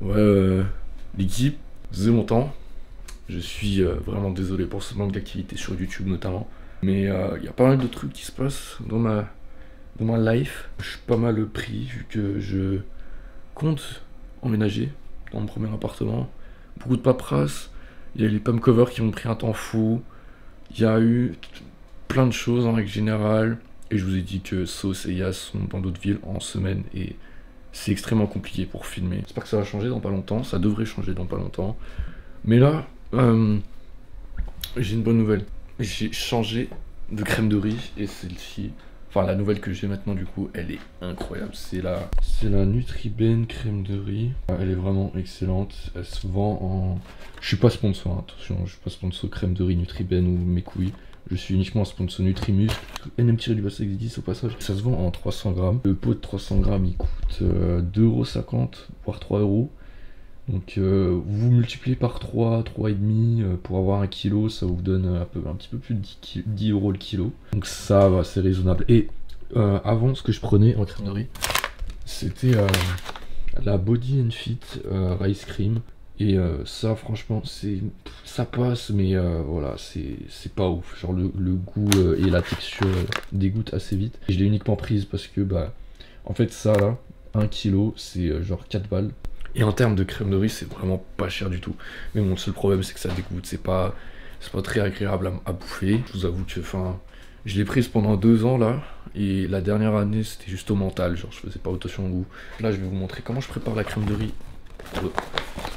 Ouais, l'équipe, ça faisait longtemps. Je suis vraiment désolé pour ce manque d'activité sur YouTube notamment. Mais il y a pas mal de trucs qui se passent dans ma life. Je suis pas mal pris vu que je compte emménager dans mon premier appartement. Beaucoup de paperasse. Il y a les pump covers qui m'ont pris un temps fou. Il y a eu plein de choses en règle générale. Et je vous ai dit que Sauce et Yas sont dans d'autres villes en semaine et c'est extrêmement compliqué pour filmer. J'espère que ça va changer dans pas longtemps, ça devrait changer dans pas longtemps. Mais là, j'ai une bonne nouvelle. J'ai changé de crème de riz et celle-ci, enfin la nouvelle que j'ai maintenant du coup, elle est incroyable. C'est la Nutriben crème de riz. Elle est vraiment excellente. Elle se vend en... Je suis pas sponsor, hein, attention, je suis pas sponsor crème de riz Nutriben ou mes couilles. Je suis uniquement un sponsor Nutrimuscle. NM-du-bas existe au passage. Ça se vend en 300 grammes. Le pot de 300 grammes il coûte 2,50 €, voire 3 €. Donc vous multipliez par 3, 3,5 pour avoir 1 kg, ça vous donne un petit peu plus de 10 € le kilo. Donc ça va, c'est raisonnable. Et avant, ce que je prenais en crème de riz, c'était la Body and Fit Rice Cream. Et ça franchement ça passe, mais voilà, c'est pas ouf. Genre le goût et la texture dégoûtent assez vite. Et je l'ai uniquement prise parce que bah en fait ça là, 1 kg c'est genre 4 balles. Et en termes de crème de riz c'est vraiment pas cher du tout. Mais mon seul problème c'est que ça dégoûte, c'est pas très agréable à bouffer. Je vous avoue que je l'ai prise pendant 2 ans là. Et la dernière année c'était juste au mental, genre je faisais pas attention au goût. Là je vais vous montrer comment je prépare la crème de riz.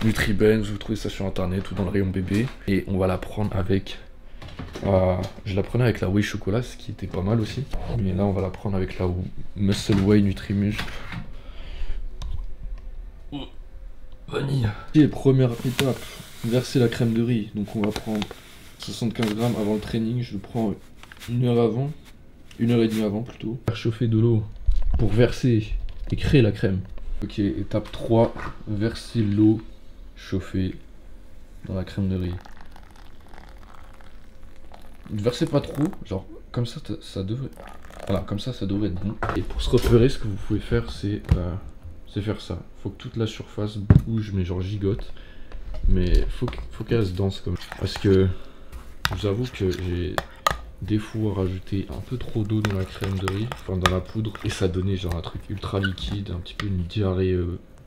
Nutriben, vous trouvez ça sur internet ou dans le rayon bébé. Et on va la prendre avec... je la prenais avec la Whey chocolat, ce qui était pas mal aussi. Mais là on va la prendre avec la Muscle Whey Nutrimuscle. Vanille. Et première étape, verser la crème de riz. Donc on va prendre 75 grammes avant le training. Je le prends 1 heure avant, 1h30 avant plutôt. Faire chauffer de l'eau pour verser et créer la crème. Ok, étape 3, verser l'eau chauffée dans la crème de riz. Ne versez pas trop, genre comme ça, ça devrait... Voilà, comme ça devrait être bon. Et pour se repérer, ce que vous pouvez faire, c'est faire ça. Faut que toute la surface bouge, mais genre gigote. Mais faut qu'elle se danse comme ça. Parce que je vous avoue que j'ai des fois rajouté un peu trop d'eau dans la crème de riz, enfin dans la poudre, et ça donnait genre un truc ultra liquide, un petit peu une diarrhée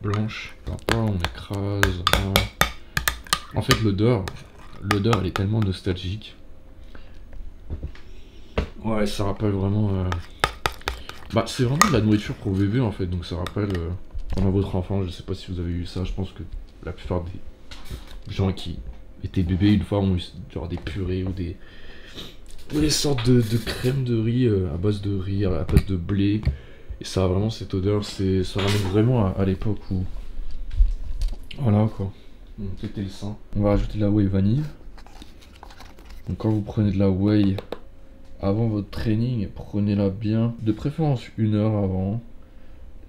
blanche. On écrase. En fait l'odeur elle est tellement nostalgique. Ouais, ça rappelle vraiment... Bah c'est vraiment de la nourriture pour bébé en fait, donc ça rappelle pendant votre enfance. Je sais pas si vous avez eu ça, je pense que la plupart des gens qui étaient bébés une fois ont eu genre des purées ou des sortes de crème de riz à base de riz, à base de blé. Et ça a vraiment cette odeur, ça ramène vraiment à l'époque où... Voilà quoi, c'était le sein. On va rajouter de la whey vanille. Donc quand vous prenez de la whey avant votre training, prenez-la bien, de préférence 1 heure avant.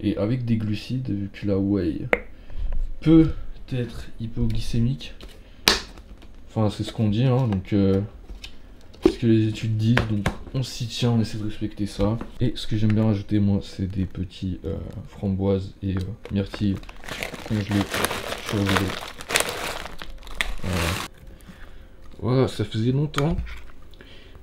Et avec des glucides, vu que la whey peut être hypoglycémique. Enfin c'est ce qu'on dit hein, donc... ce que les études disent, donc on s'y tient, on essaie de respecter ça. Et ce que j'aime bien rajouter moi, c'est des petits framboises et myrtilles congelés surgelés. Voilà, ça faisait longtemps.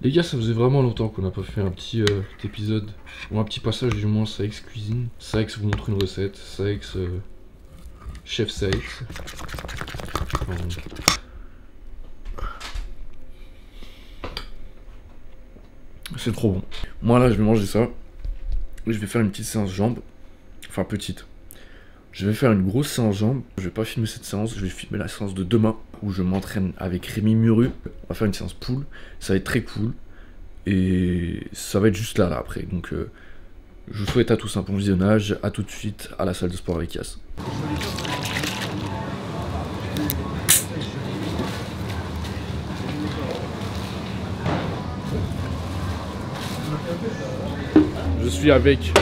Les gars, ça faisait vraiment longtemps qu'on n'a pas fait un petit épisode, ou un petit passage du moins Saïx Cuisine. Saïx vous montre une recette, Saïx, chef Saïx. C'est trop bon. Moi là je vais manger ça. Je vais faire une petite séance jambes. Enfin petite. Je vais faire une grosse séance jambes. Je vais pas filmer cette séance, je vais filmer la séance de demain où je m'entraîne avec Rémi Muru. On va faire une séance pool. Ça va être très cool. Et ça va être juste là après. Donc je vous souhaite à tous un bon visionnage. A tout de suite à la salle de sport avec Yas. Je suis avec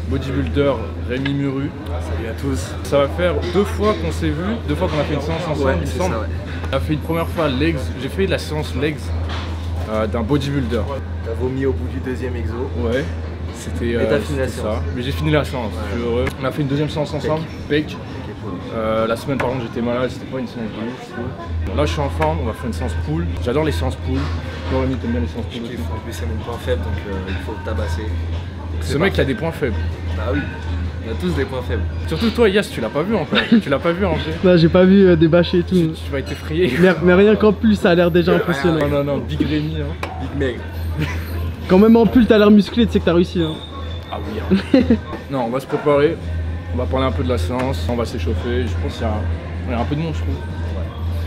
bodybuilder Rémi Muru. Salut à tous. Ça va faire 2 fois qu'on s'est vu, 2 fois qu'on a fait une séance ensemble, ouais, il me semble. Ça, ouais. On a fait une première fois legs, j'ai fait la séance legs d'un bodybuilder. T'as vomi au bout du 2e exo. Ouais, c'était fini la séance. ça. Mais j'ai fini la séance, je suis heureux. On a fait une 2e séance ensemble, pec. La semaine par contre j'étais malade, c'était pas une séance de ouf, je trouve. Là je suis en forme, on va faire une séance pool. J'adore les séances pool. Toi Rémi, t'aimes bien les séances pool? En plus c'est mon point faible donc il faut le tabasser. Ce mec a des points faibles. Bah oui, on a tous des points faibles. Surtout toi Yas, tu l'as pas vu encore. Tu l'as pas vu en vrai. Non, j'ai pas vu des bâchés et tout. Tu vas être effrayé. Mais rien qu'en pull, ça a l'air déjà impressionnant. Non, Big Rémi. Hein. Big maigre. Quand même en pull, t'as l'air musclé, tu sais que t'as réussi. Hein. Ah oui. Hein. Non, on va se préparer. On va parler un peu de la séance, on va s'échauffer. Je pense qu'il y a un peu de monde, je trouve.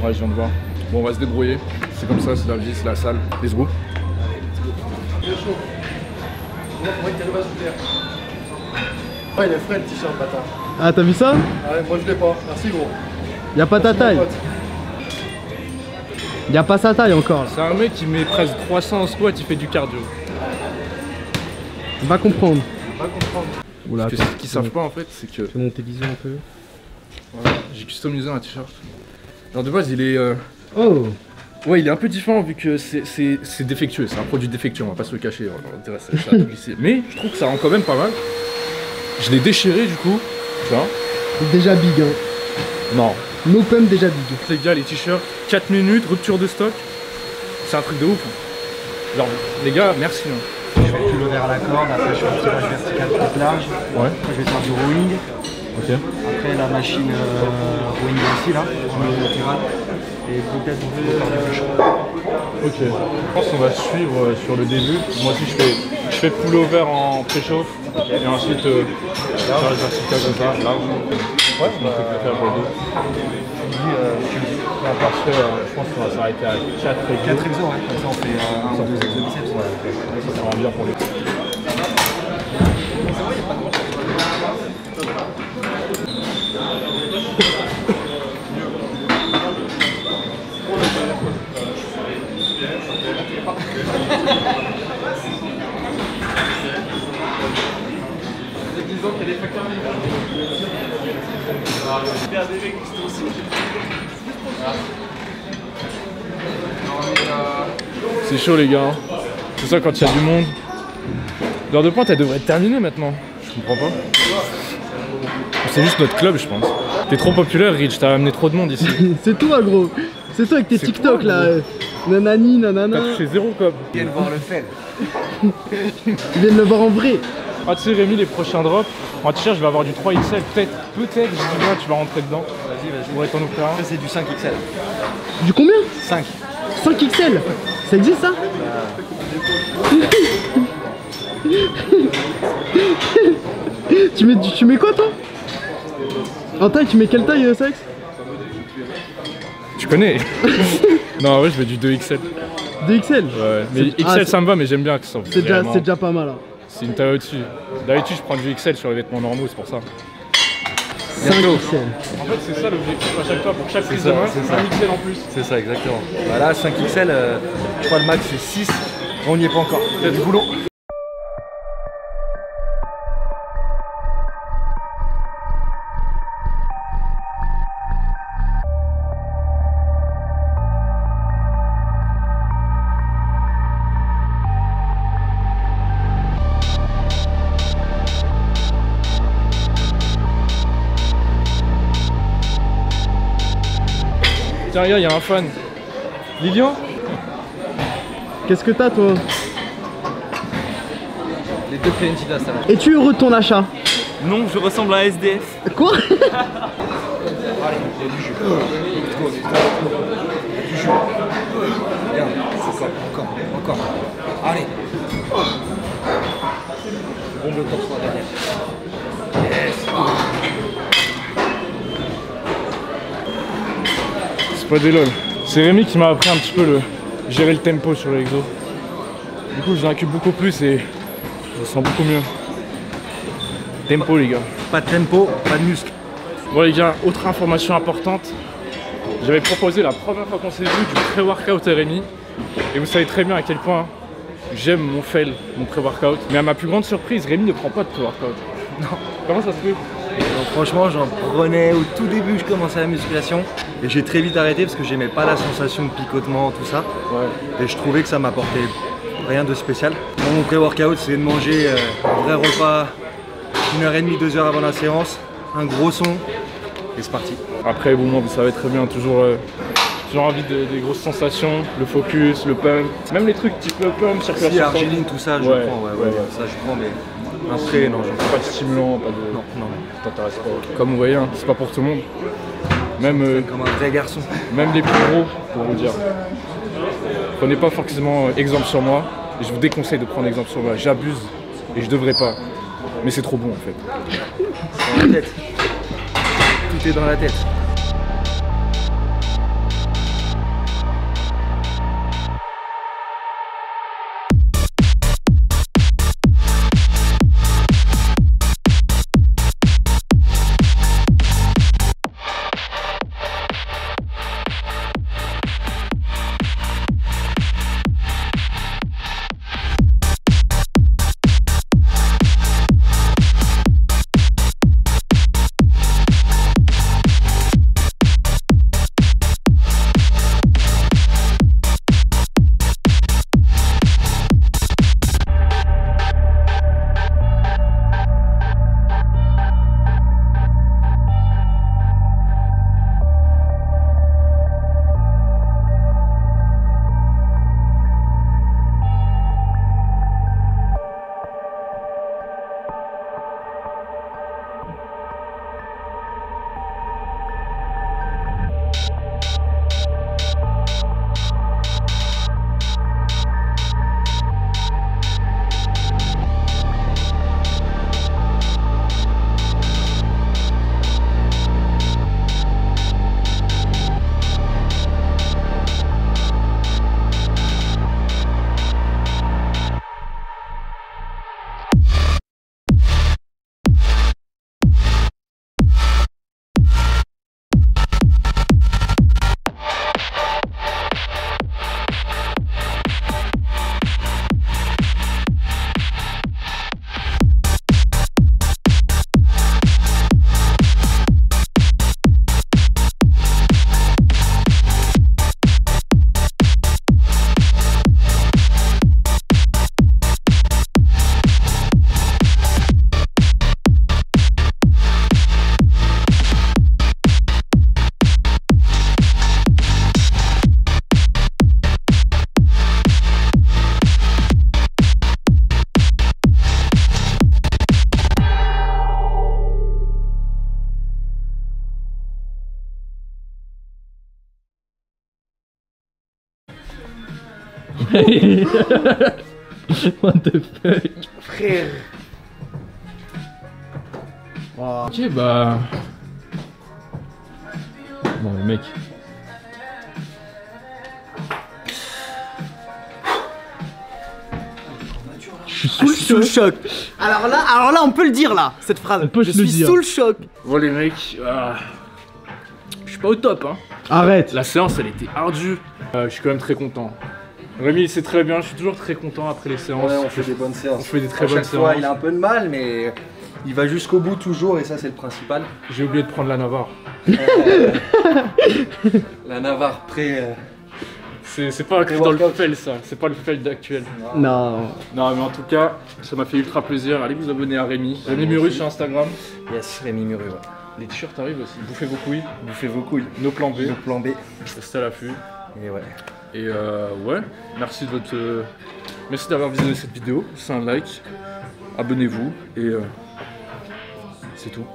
Ouais, je viens de voir. Bon, on va se débrouiller. C'est comme ça, c'est la vie, c'est la salle. Let's go. Ouais, il est frais le t-shirt, bâtard. Ah, t'as vu ça? Ouais, moi je l'ai pas. Merci gros. Y'a pas ta taille. Y'a pas sa taille encore. C'est un mec qui met presque 300 en squat, il fait du cardio. Va comprendre. Va comprendre. Oula, Parce que ce qu'ils savent pas en fait, c'est que fais monter vision un peu. voilà, j'ai customisé un t-shirt. Alors de base, il est. Oh! Ouais, il est un peu différent vu que c'est défectueux, c'est un produit défectueux, on va pas se le cacher, on dirait ça, ça a tout glissé. Mais je trouve que ça rend quand même pas mal. Je l'ai déchiré du coup, tu vois. Déjà big, hein. Non. No pump déjà big. Les gars, les t-shirts, 4 minutes, rupture de stock, c'est un truc de ouf. Hein. Genre, les gars, merci. Hein. Je vais pullover à la corde, après je fais un tirage vertical plus large. Ouais. Après je vais faire du rowing. Ok. Après la machine rowing aussi là, en latéral. Et peut-être on peut faire du chaud. Ok. Je pense qu'on va suivre sur le début. Moi aussi je fais pullover en pré-chauffe et ensuite tirage vertical comme ça, large. Ouais, on peut faire pour le dos. Tu me dis. Parfait, je pense qu'on va s'arrêter à 4 exos. 4 exos, ouais. Comme ça on fait 1 ou 2 exos biceps. Ouais, ça rend bien pour le dos. C'est chaud les gars, hein. C'est ça quand il y a du monde. L'heure de pointe elle devrait être terminée maintenant. Je comprends pas. C'est juste notre club je pense. T'es trop populaire Rich, t'as amené trop de monde ici. C'est toi, gros. C'est toi avec tes C'est TikTok toi, là. Nanani, nanana. T'as touché 0 cob. Ils viennent voir le fel. Ils viennent le voir en vrai. Ah tu sais Rémi, les prochains drops, en t-shirt je vais avoir du 3XL, peut-être, je dis bien tu vas rentrer dedans. Vas-y. Je pourrais t'en offrir un. Ça c'est du 5XL. Du combien? 5. 5 XL. Ça existe ça? Tu mets quoi toi? En taille, tu mets quelle taille Sex? Tu connais? Non ouais je mets du 2XL. 2 XL? Ouais, mais XL ça me va mais j'aime bien que ça. C'est déjà pas mal. Hein. C'est une taille au-dessus. D'habitude je prends du XL sur les vêtements normaux, c'est pour ça. 5 XL. En fait c'est ça l'objectif à chaque fois, pour chaque prise de main, c'est un XL en plus. C'est ça exactement. Bah là 5XL, je crois le max c'est 6. On n'y est pas encore. Il y a du boulot. Tiens, regarde, il y a un fan. Lilian? Qu'est-ce que t'as toi? Les deux Plenty ça va. Es-tu heureux de ton achat? Non, je ressemble à un SDF. Quoi? Allez, il y a du jus. Let's go. Du jus. Regarde, encore. Allez. Bombe le torse derrière. Yes. C'est pas des lol. C'est Rémi qui m'a appris un petit peu gérer le tempo sur les exos. Du coup, je récupère beaucoup plus et je me sens beaucoup mieux. Tempo, les gars. Pas de tempo, pas de muscle. Bon, les gars, autre information importante. J'avais proposé la première fois qu'on s'est vu du pré-workout à Rémi. Et vous savez très bien à quel point j'aime mon fail, mon pré-workout. Mais à ma plus grande surprise, Rémi ne prend pas de pré-workout. Non. Comment ça se fait? Donc, franchement, j'en prenais au tout début, je commençais la musculation. Et j'ai très vite arrêté parce que j'aimais pas la sensation de picotement, tout ça. Ouais. Et je trouvais que ça m'apportait rien de spécial. Mon pré-workout, c'est de manger un vrai repas 1h30, 2 heures avant la séance, un gros son, Et c'est parti. Après, bon, moi, vous savez très bien, toujours envie des grosses sensations, le focus, le pump, même les trucs type pump, circulation. Si, arginine, tout ça, je Ouais, prends, ouais, ça je prends, mais après, non, je Pas de stimulant, pas de. non. T'intéresse pas. Comme vous voyez, hein, c'est pas pour tout le monde. Même, Comme un vrai garçon. même les plus gros, pour vous dire. Prenez pas forcément exemple sur moi, et je vous déconseille de prendre exemple sur moi. J'abuse et je devrais pas. Mais c'est trop bon en fait. Dans la tête. Tout est dans la tête. What the fuck? Frère. Ok, bah. Bon, les mecs. Je suis sous le choc. Alors là, on peut le dire là, cette phrase. On peut je le suis dire. sous le choc. Bon les mecs, je suis pas au top hein. Arrête. La séance elle était ardue. Je suis quand même très content. Rémi c'est très bien, je suis toujours très content après les séances. Ouais, on fait des bonnes séances. On fait des très À bonnes chaque fois, séances. il a un peu de mal, mais il va jusqu'au bout toujours, et ça, c'est le principal. J'ai oublié de prendre la Navarre. La Navarre près. C'est pas dans le fel ça, c'est pas le fel actuel. Non. Non mais en tout cas, ça m'a fait ultra plaisir. Allez vous abonner à Rémi. Rémi Muru sur Instagram. Yes, Rémi Muru, ouais. Les t-shirts arrivent aussi. Bouffez vos couilles. Bouffez vos couilles. Nos plans B. Nos plans B. Restez à l'affût. Et ouais. Et ouais, merci de votre... merci d'avoir visionné cette vidéo. C'est un like. Abonnez-vous et c'est tout.